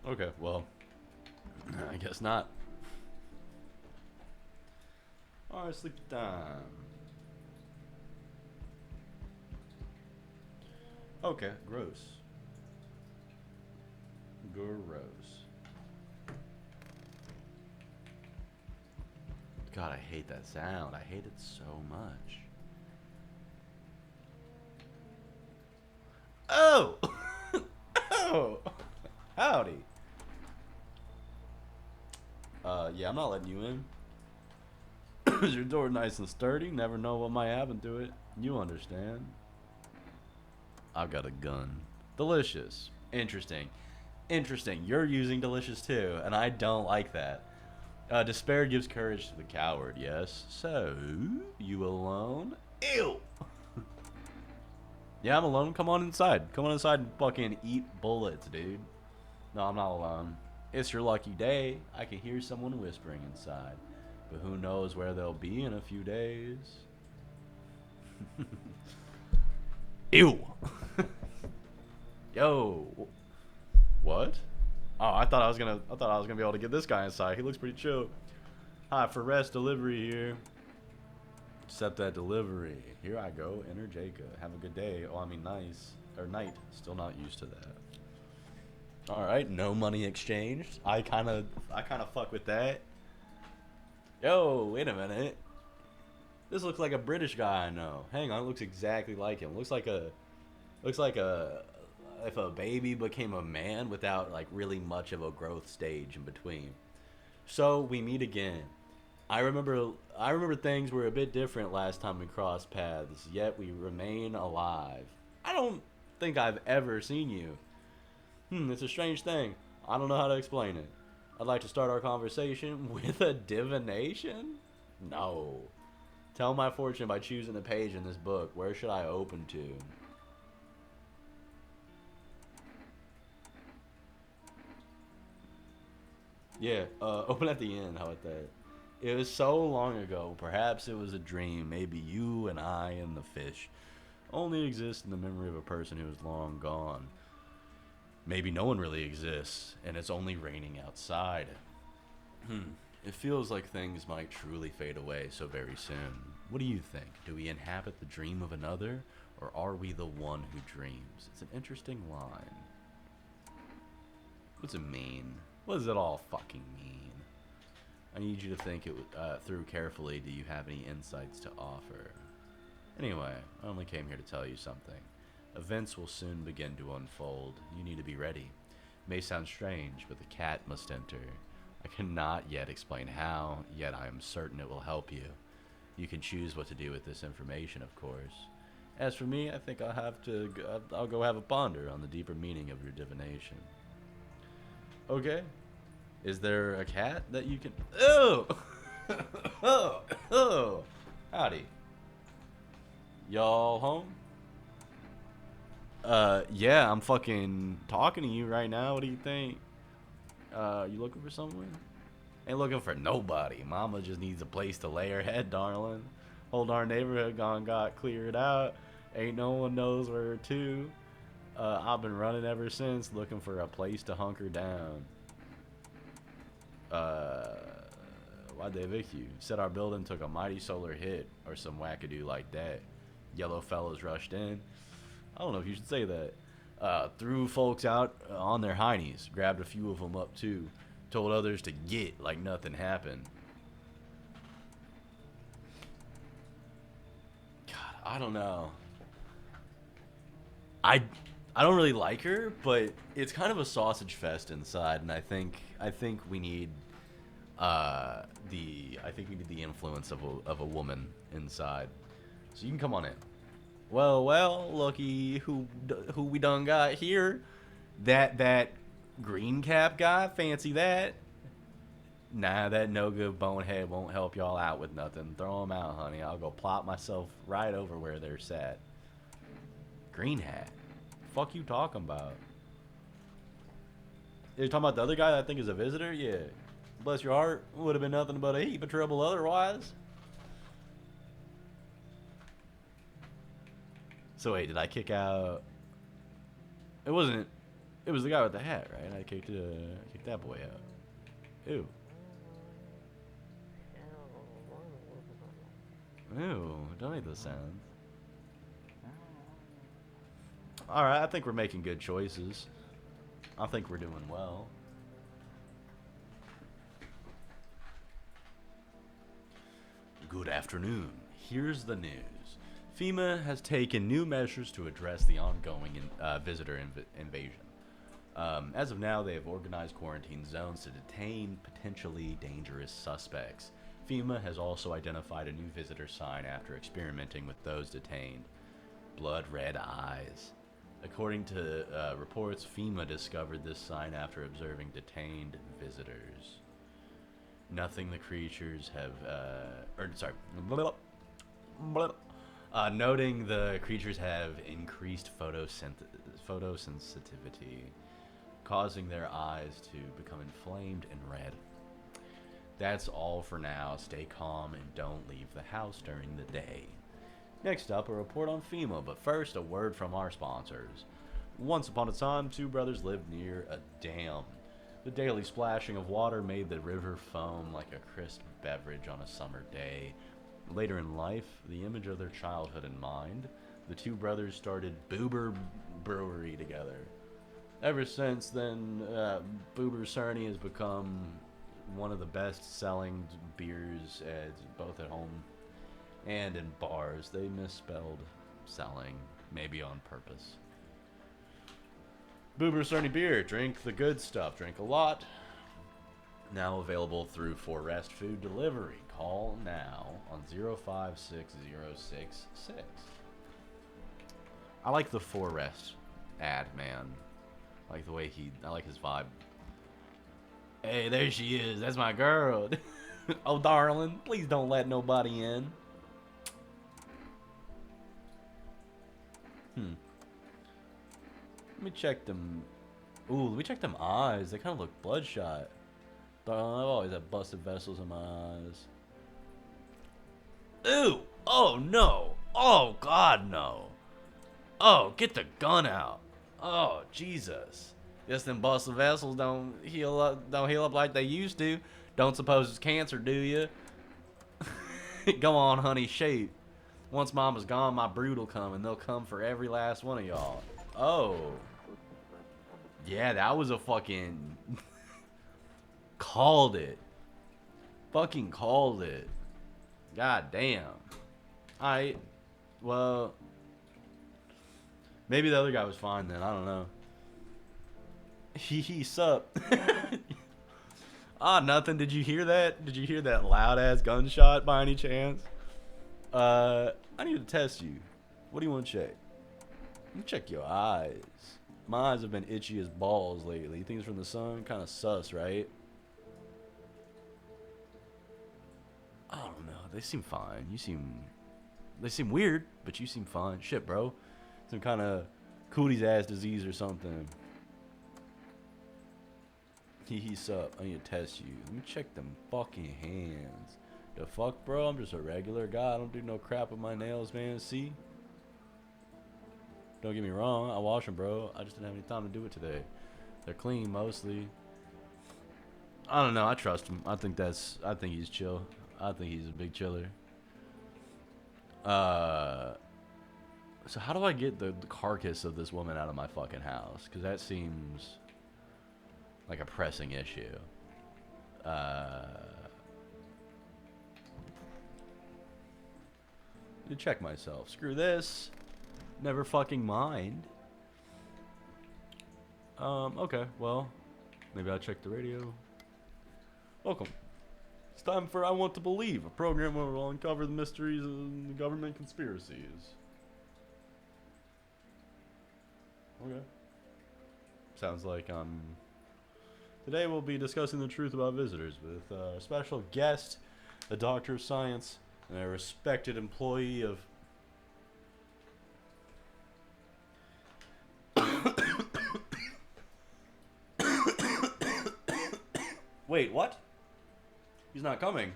Okay, well, I guess not. Alright, sleep time. Okay, gross. Gross. God, I hate that sound. I hate it so much. Oh! Oh! Howdy. Yeah, I'm not letting you in. Is your door nice and sturdy? Never know what might happen to it. You understand. I've got a gun. Delicious. Interesting. Interesting. You're using delicious too, and I don't like that. Despair gives courage to the coward, yes. So, you alone? Ew! Yeah, I'm alone. Come on inside. Come on inside and fucking eat bullets, dude. No, I'm not alone. It's your lucky day. I can hear someone whispering inside. But who knows where they'll be in a few days. Ew! Yo! What? Oh, I thought I was gonna be able to get this guy inside. He looks pretty chill. Hi, for rest delivery here. Accept that delivery. Here I go. Enter Jacob. Have a good day. Oh, I mean nice. Or night. Still not used to that. All right, no money exchanged. I kind of fuck with that. Yo, wait a minute. This looks like a British guy I know. Hang on, it looks exactly like him. Looks like a if a baby became a man without like really much of a growth stage in between. So we meet again. I remember things were a bit different last time we crossed paths, yet we remain alive. I don't think I've ever seen you. It's a strange thing. I don't know how to explain it. I'd like to start our conversation with a divination? No. Tell my fortune by choosing a page in this book. Where should I open to? Yeah, open at the end. How about that? It was so long ago. Perhaps it was a dream. Maybe you and I and the fish only exist in the memory of a person who is long gone. Maybe no one really exists, and it's only raining outside. It feels like things might truly fade away so very soon. What do you think? Do we inhabit the dream of another, or are we the one who dreams? It's an interesting line. What's it mean? What does it all fucking mean? I need you to think it through carefully. Do you have any insights to offer? Anyway, I only came here to tell you something. Events will soon begin to unfold. You need to be ready. It may sound strange, but the cat must enter. I cannot yet explain how, yet I am certain it will help you. You can choose what to do with this information, of course. As for me, I think I'll go have a ponder on the deeper meaning of your divination. Okay. Is there a cat that you can... Oh! Oh! Oh! Howdy. Y'all home? Yeah, I'm fucking talking to you right now. What do you think? You looking for someone? Ain't looking for nobody. Mama just needs a place to lay her head, darling. Whole darn neighborhood got cleared out. Ain't no one knows where to. I've been running ever since, looking for a place to hunker down. Uh, Why'd they evict you? Said our building took a mighty solar hit, or some wackadoo like that. Yellow fellas rushed in. I don't know if you should say that. Threw folks out on their heinies, grabbed a few of them up too, told others to get like nothing happened. God, I don't know. I I don't really like her, but it's kind of a sausage fest inside, and I think we need the influence of a woman inside. So you can come on in. Well, looky who we done got here. That green cap guy, fancy that. Nah, that no good bonehead won't help y'all out with nothing. Throw him out, honey. I'll go plop myself right over where they're sat. Green hat. Fuck you talking about? You're talking about the other guy that I think is a visitor? Yeah. Bless your heart. Would have been nothing but a heap of trouble otherwise. So wait, did I kick out? It wasn't. It was the guy with the hat, right? I kicked that boy out. Ew. Ew. Don't make those sounds. All right, I think we're making good choices. I think we're doing well. Good afternoon. Here's the news. FEMA has taken new measures to address the ongoing visitor invasion. As of now, they have organized quarantine zones to detain potentially dangerous suspects. FEMA has also identified a new visitor sign after experimenting with those detained. Blood red eyes. According to reports, FEMA discovered this sign after observing detained visitors. Noting the creatures have increased photosensitivity, causing their eyes to become inflamed and red. That's all for now. Stay calm and don't leave the house during the day. Next up, a report on FEMA, but first, a word from our sponsors. Once upon a time, two brothers lived near a dam. The daily splashing of water made the river foam like a crisp beverage on a summer day. Later in life, the image of their childhood in mind, the two brothers started Boober Brewery together. Ever since then, Boober Cerny has become one of the best-selling beers both at home and in bars. They misspelled selling, maybe on purpose. Boober Cerny beer. Drink the good stuff. Drink a lot. Now available through For Rest Food Delivery. Call now on 056066. I like the For Rest ad, man. I like the way I like his vibe. Hey, there she is. That's my girl. Oh, darling, please don't let nobody in. Let me check them. Ooh, let me check them eyes. They kind of look bloodshot. I've always had busted vessels in my eyes. Ooh! Oh, no! Oh, God, no! Oh, get the gun out! Oh, Jesus! Guess them busted vessels don't heal up like they used to. Don't suppose it's cancer, do you? Go on, honey, shoot. Once Mama's gone, my brood'll come, and they'll come for every last one of y'all. Oh. Yeah, that was a fucking... Called it. Fucking called it. God damn. Alright. Well. Maybe the other guy was fine then. I don't know. Hee sup. Nothing. Did you hear that? Did you hear that loud ass gunshot by any chance? I need to test you. What do you want to check? Let me check your eyes. My eyes have been itchy as balls lately. You think it's from the sun? Kind of sus, right? I don't know. They seem fine. They seem weird, but you seem fine. Shit, bro. Some kind of cooties ass disease or something. Hee sup. I need to test you. Let me check them fucking hands. The fuck, bro? I'm just a regular guy. I don't do no crap with my nails, man. See? Don't get me wrong. I wash them, bro. I just didn't have any time to do it today. They're clean, mostly. I don't know. I trust him. I think he's chill. I think he's a big chiller. So how do I get the carcass of this woman out of my fucking house? Because that seems like a pressing issue. To check myself. Screw this. Never fucking mind. Okay, well, maybe I'll check the radio. Welcome. It's time for I Want to Believe, a program where we'll uncover the mysteries of the government conspiracies. Okay. Sounds like today we'll be discussing the truth about visitors with a special guest, a doctor of science, and a respected employee of... Wait, what? He's not coming.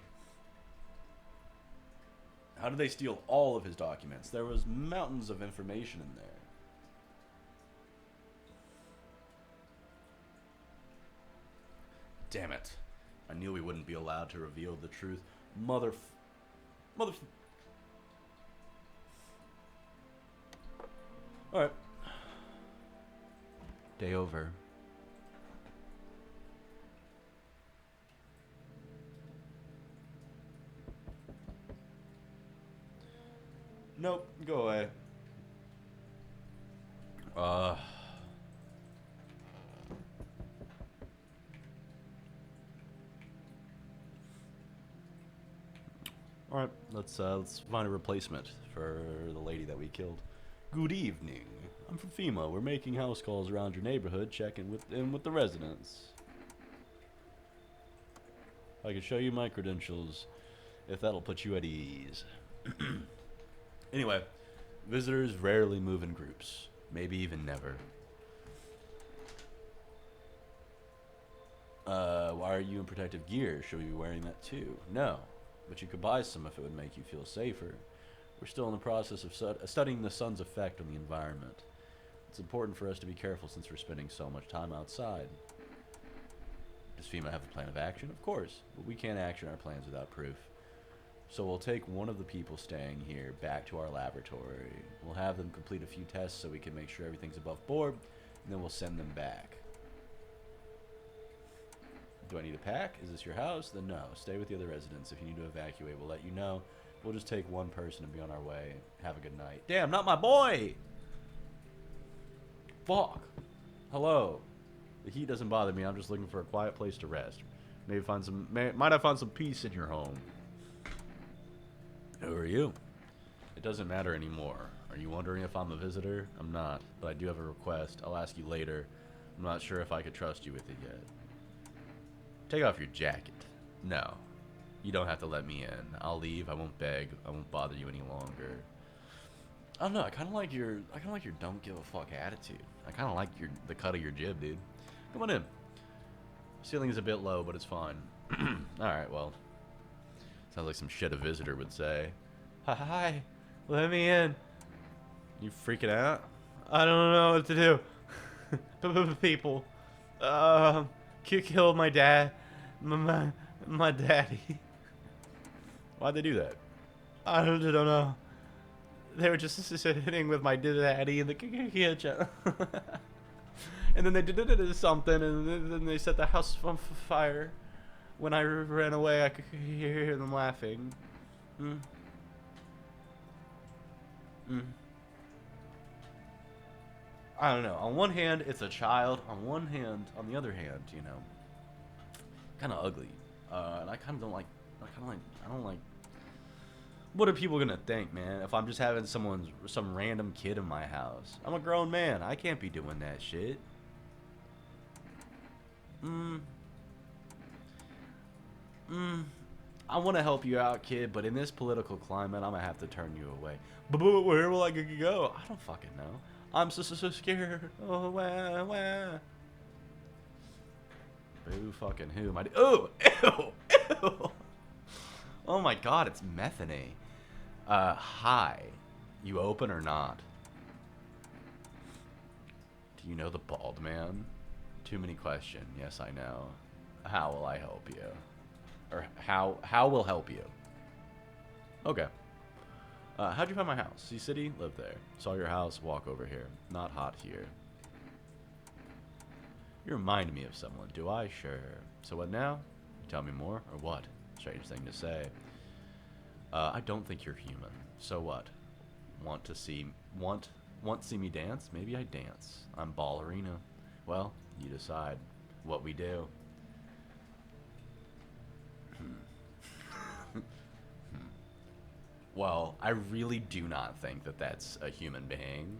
How did they steal all of his documents? There was mountains of information in there. Damn it. I knew we wouldn't be allowed to reveal the truth. Mother... Alright. Day over. Nope, go away. Alright, let's find a replacement for the lady that we killed. Good evening. I'm from FEMA. We're making house calls around your neighborhood, checking with the residents. I can show you my credentials, if that'll put you at ease. Anyway, visitors rarely move in groups. Maybe even never. Why are you in protective gear? Should we be wearing that too? No, but you could buy some if it would make you feel safer. We're still in the process of studying the sun's effect on the environment. It's important for us to be careful since we're spending so much time outside. Does FEMA have a plan of action? Of course, but we can't action our plans without proof. So we'll take one of the people staying here back to our laboratory. We'll have them complete a few tests so we can make sure everything's above board. And then we'll send them back. Do I need a pack? Is this your house? Then no. Stay with the other residents. If you need to evacuate, we'll let you know. We'll just take one person and be on our way. Have a good night. Damn, not my boy! Fuck. Hello. The heat doesn't bother me. I'm just looking for a quiet place to rest. Maybe find some... might I find some peace in your home? Who are you? It doesn't matter anymore. Are you wondering if I'm a visitor? I'm not, but I do have a request. I'll ask you later. I'm not sure if I could trust you with it yet. Take off your jacket. No. You don't have to let me in. I'll leave. I won't beg. I won't bother you any longer. I don't know. I kind of like your don't give a fuck attitude. I kind of like the cut of your jib, dude. Come on in. Ceiling is a bit low, but it's fine. Alright, well. Sounds like some shit a visitor would say. Hi. Let me in. You freaking out? I don't know what to do. People. Killed my dad. My daddy. Why'd they do that? I don't know. They were just sitting with my daddy in the kitchen. And then they did something, and then they set the house on fire. When I ran away, I could hear them laughing. I don't know. On one hand, it's a child. On the other hand, you know, kind of ugly. And I kind of don't like. I don't like. What are people gonna think, man? If I'm just having some random kid in my house, I'm a grown man. I can't be doing that shit. I want to help you out, kid, but in this political climate, I'm gonna have to turn you away. But where will I go? I don't fucking know. I'm so scared. Oh, wah. Boo fucking who? Oh, ew. Oh my god, it's methane. Hi. You open or not? Do you know the bald man? Too many questions. Yes, I know. How will I help you? Or how will help you? Okay. How'd you find my house? See city? Live there. Saw your house, walk over here. Not hot here. You remind me of someone, do I? Sure. So what now? Tell me more, or what? Strange thing to say. I don't think you're human. So what? Want to see me dance? Maybe I dance. I'm ballerina. Well, you decide what we do. Well, I really do not think that that's a human being.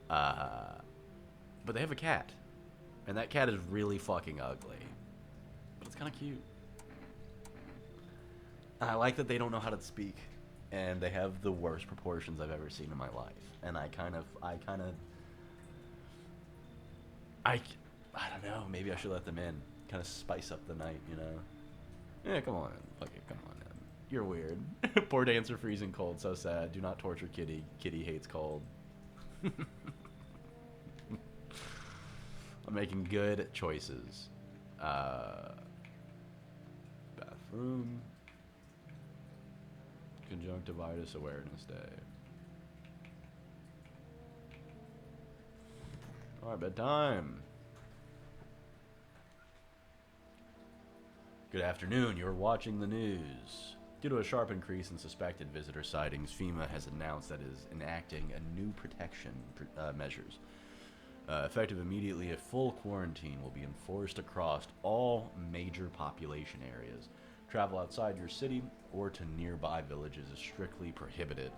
But they have a cat. And that cat is really fucking ugly. But it's kind of cute. And I like that they don't know how to speak. And they have the worst proportions I've ever seen in my life. And I don't know, maybe I should let them in. Kind of spice up the night, you know? Yeah, come on. Fuck it, come on in. You're weird. Poor dancer freezing cold, so sad. Do not torture Kitty. Kitty hates cold. I'm making good choices. Bathroom. Conjunctivitis Awareness Day. Alright, bedtime. Good afternoon, you're watching the news. Due to a sharp increase in suspected visitor sightings, FEMA has announced that it is enacting a new protection measures. Effective immediately, a full quarantine will be enforced across all major population areas. Travel outside your city or to nearby villages is strictly prohibited.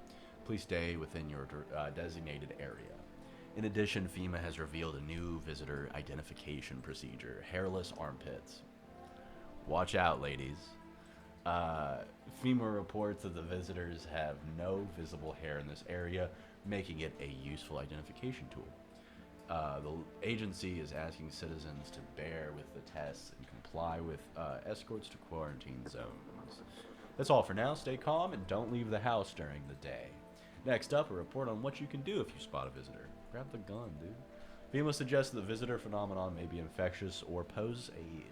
Please stay within your designated area. In addition, FEMA has revealed a new visitor identification procedure: hairless armpits. Watch out, ladies. FEMA reports that the visitors have no visible hair in this area, making it a useful identification tool. The agency is asking citizens to bear with the tests and comply with escorts to quarantine zones. That's all for now. Stay calm and don't leave the house during the day. Next up, a report on what you can do if you spot a visitor. Grab the gun, dude. FEMA suggests the visitor phenomenon may be infectious or pose a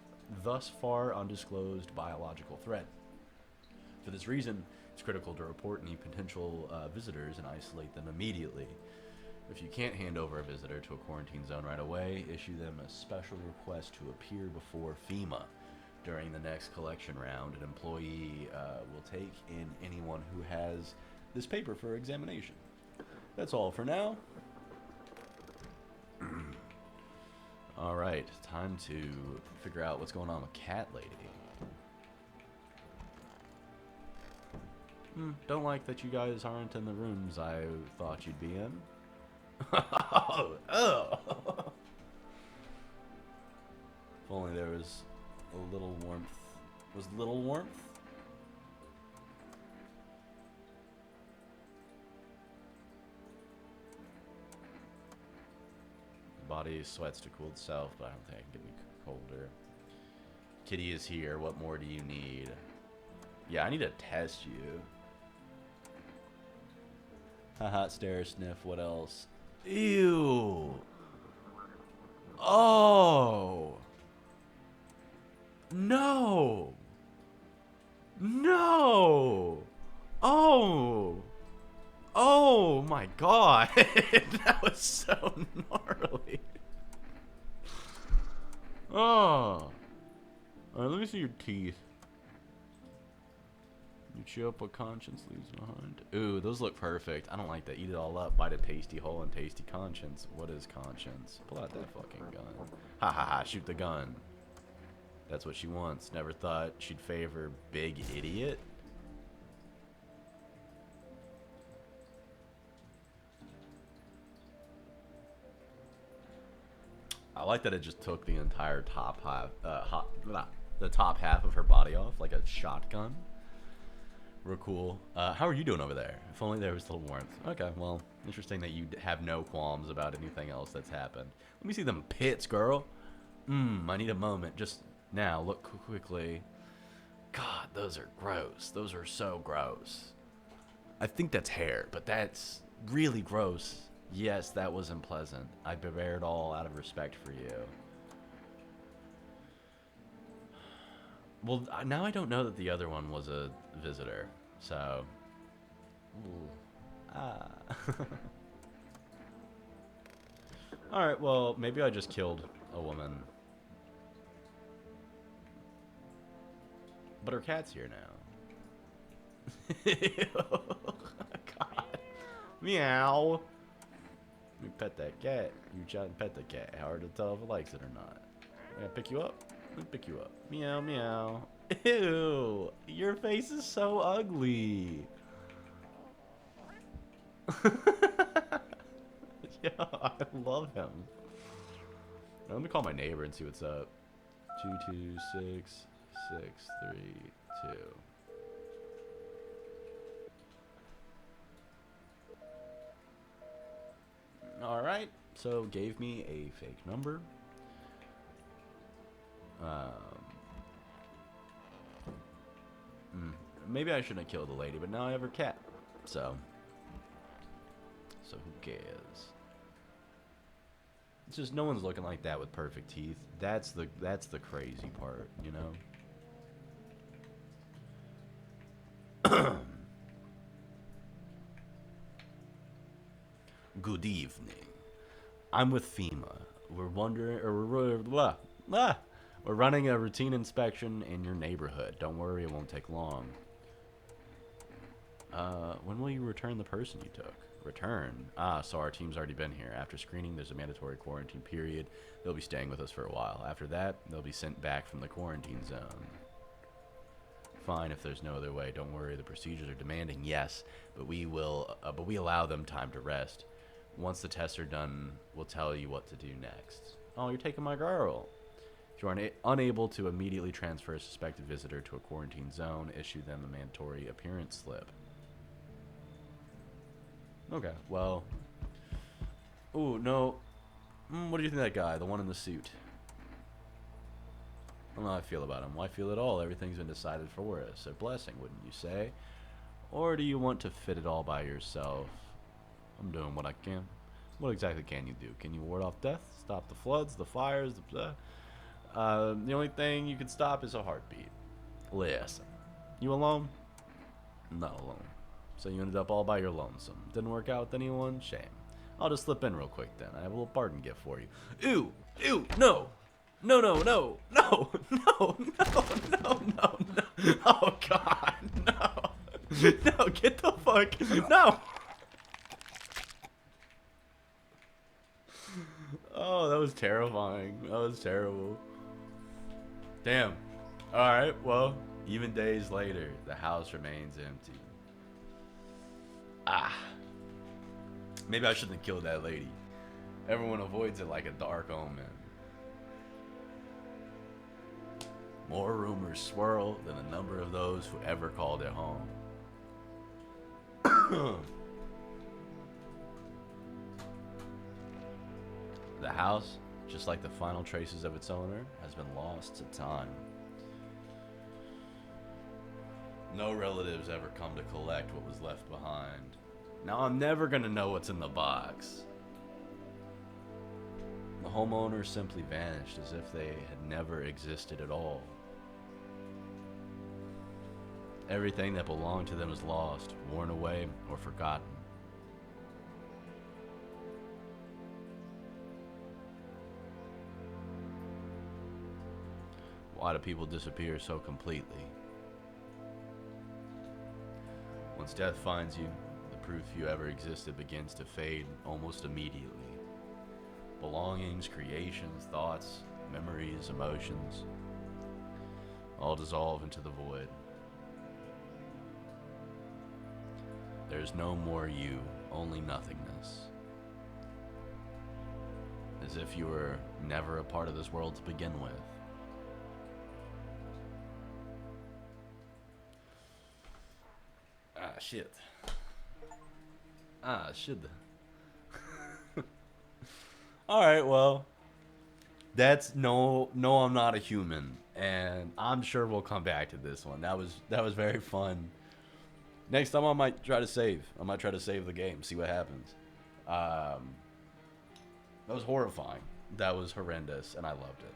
thus far undisclosed biological threat. For this reason, it's critical to report any potential visitors and isolate them immediately. If you can't hand over a visitor to a quarantine zone right away, issue them a special request to appear before FEMA. During the next collection round, an employee will take in anyone who has this paper for examination. That's all for now. All right, time to figure out what's going on with Cat Lady. Don't like that you guys aren't in the rooms I thought you'd be in. Oh. If only there was a little warmth. Was little warmth? Body sweats to cool itself, but I don't think I can get any colder. Kitty is here. What more do you need? Yeah, I need to test you. Haha, stare, sniff. What else? Ew. Oh. No. No. Oh. Oh my god. That was so gnarly. Oh. Alright, let me see your teeth. You chew up what conscience leaves behind. Ooh, those look perfect. I don't like that. Eat it all up, bite a tasty hole, and tasty conscience. What is conscience? Pull out that fucking gun. Ha ha ha, shoot the gun. That's what she wants. Never thought she'd favor big idiot. I like that it just took the entire top half, the top half of her body off, like a shotgun. Real cool. How are you doing over there? If only there was a little warmth. Okay, well, interesting that you have no qualms about anything else that's happened. Let me see them pits, girl. I need a moment. Just now, look quickly. God, those are gross. Those are so gross. I think that's hair, but that's really gross. Yes, that was unpleasant. I bear it all out of respect for you. Well, now I don't know that the other one was a visitor, so... Ooh. Ah. Alright, well, maybe I just killed a woman. But her cat's here now. God. Meow. Let me pet that cat. You try to pet the cat. Hard to tell if it likes it or not. Can I pick you up? Let me pick you up. Meow, meow. Ew. Your face is so ugly. Yeah, I love him. Now, let me call my neighbor and see what's up. 226-632. Alright, so gave me a fake number. Maybe I shouldn't have killed the lady, but now I have her cat. So who cares? It's just no one's looking like that with perfect teeth. That's the crazy part, you know? Good evening. I'm with FEMA. We're running a routine inspection in your neighborhood. Don't worry, it won't take long. When will you return the person you took? Return? So our team's already been here. After screening, there's a mandatory quarantine period. They'll be staying with us for a while. After that, they'll be sent back from the quarantine zone. Fine, if there's no other way. Don't worry, the procedures are demanding, yes, but we allow them time to rest. Once the tests are done, we'll tell you what to do next. Oh, you're taking my girl. If you are unable to immediately transfer a suspected visitor to a quarantine zone, issue them a mandatory appearance slip. Okay, well... Ooh, no. What do you think of that guy, the one in the suit? I don't know how I feel about him. Why feel at all? Everything's been decided for us. A blessing, wouldn't you say? Or do you want to fit it all by yourself? I'm doing what I can. What exactly can you do? Can you ward off death? Stop the floods, the fires? The only thing you can stop is a heartbeat. Listen. You alone? Not alone. So you ended up all by your lonesome. Didn't work out with anyone? Shame. I'll just slip in real quick then. I have a little parting gift for you. Ew, ew, no. No, no, no, no, no, no, no, no, no. Oh, God, no. No, get the fuck, no. Oh, that was terrifying. That was terrible. Damn. Alright, well, even days later, the house remains empty. Ah. Maybe I shouldn't have killed that lady. Everyone avoids it like a dark omen. More rumors swirl than the number of those who ever called it home. The house, just like the final traces of its owner, has been lost to time. No relatives ever come to collect what was left behind. Now I'm never gonna know what's in the box. The homeowner simply vanished as if they had never existed at all. Everything that belonged to them is lost, worn away, or forgotten. Why do people disappear so completely? Once death finds you, the proof you ever existed begins to fade almost immediately. Belongings, creations, thoughts, memories, emotions, all dissolve into the void. There's no more you, only nothingness. As if you were never a part of this world to begin with. Ah, shit. Ah, shit. Alright, well. That's no, I'm not a human. And I'm sure we'll come back to this one. That was very fun. Next time I might try to save. I might try to save the game, see what happens. That was horrifying. That was horrendous, and I loved it.